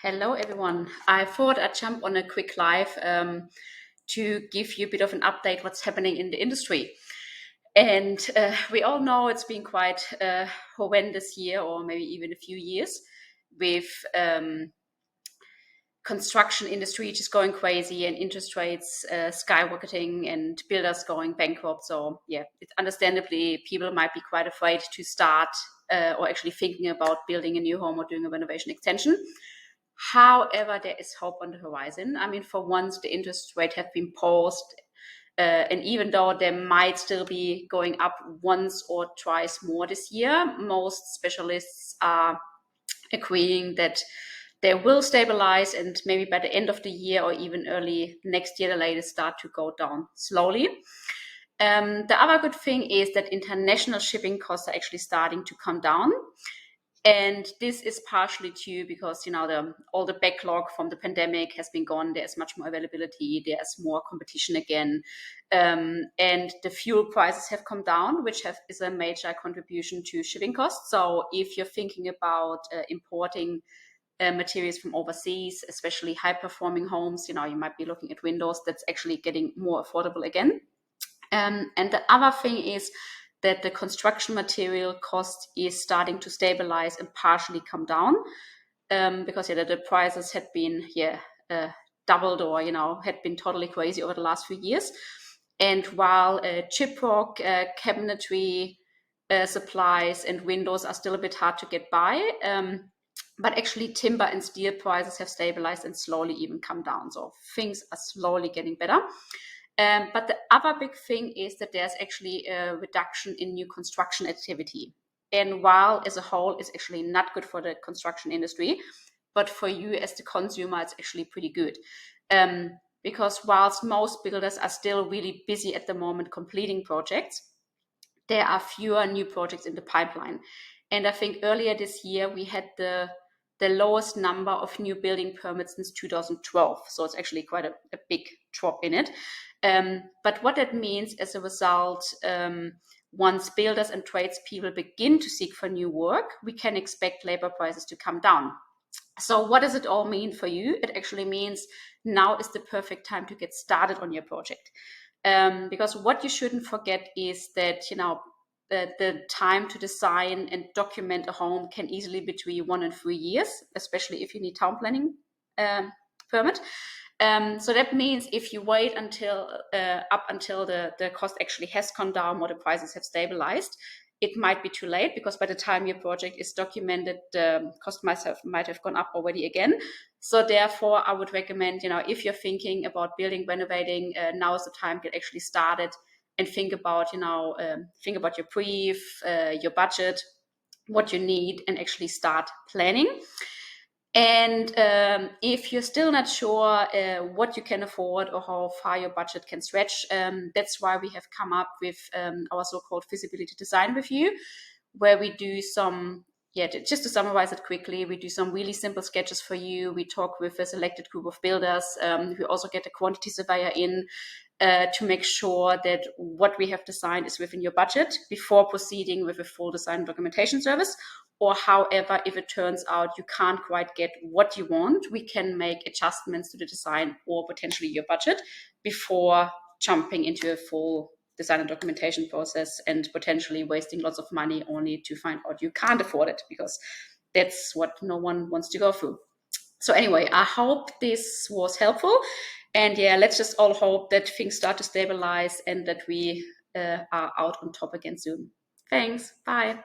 Hello, everyone. I thought I'd jump on a quick live to give you a bit of an update what's happening in the industry. And we all know it's been quite a horrendous year, or maybe even a few years, with construction industry just going crazy and interest rates skyrocketing and builders going bankrupt. So yeah, it's understandably people might be quite afraid to start or actually thinking about building a new home or doing a renovation extension. However, there is hope on the horizon. I mean, for once, the interest rate have been paused, and even though they might still be going up once or twice more this year, most specialists are agreeing that they will stabilize and maybe by the end of the year or even early next year, the latest, start to go down slowly. The other good thing is that international shipping costs are actually starting to come down. And this is partially due because all the backlog from the pandemic has been gone. There's much more availability. There's more competition again, and the fuel prices have come down, which is a major contribution to shipping costs. So if you're thinking about importing materials from overseas, especially high-performing homes, you might be looking at windows. That's actually getting more affordable again. And the other thing is that the construction material cost is starting to stabilize and partially come down, because the prices had been doubled or had been totally crazy over the last few years. And while gyprock, cabinetry supplies and windows are still a bit hard to get by, but actually timber and steel prices have stabilized and slowly even come down. So things are slowly getting better. But the other big thing is that there's actually a reduction in new construction activity. And while as a whole it's actually not good for the construction industry, but for you as the consumer, it's actually pretty good. Because whilst most builders are still really busy at the moment completing projects, there are fewer new projects in the pipeline. And I think earlier this year we had the lowest number of new building permits since 2012. So it's actually quite a big drop in it. But what that means as a result, once builders and tradespeople begin to seek for new work, we can expect labor prices to come down. So what does it all mean for you? It actually means now is the perfect time to get started on your project. Because what you shouldn't forget is that, the time to design and document a home can easily be between 1 and 3 years, especially if you need town planning permit. So that means if you wait until up until the cost actually has gone down or the prices have stabilized, it might be too late, because by the time your project is documented, the cost might have gone up already again. So therefore, I would recommend, if you're thinking about building, renovating, now is the time to get actually started and think about, your brief, your budget, what you need, and actually start planning. And if you're still not sure what you can afford or how far your budget can stretch, that's why we have come up with our so-called feasibility design review, where we do some, just to summarize it quickly, we do some really simple sketches for you. We talk with a selected group of builders. We also get a quantity surveyor in to make sure that what we have designed is within your budget before proceeding with a full design documentation service. Or however, if it turns out you can't quite get what you want, we can make adjustments to the design or potentially your budget before jumping into a full design and documentation process and potentially wasting lots of money only to find out you can't afford it, because that's what no one wants to go through. So anyway, I hope this was helpful. And let's just all hope that things start to stabilize and that we are out on top again soon. Thanks. Bye.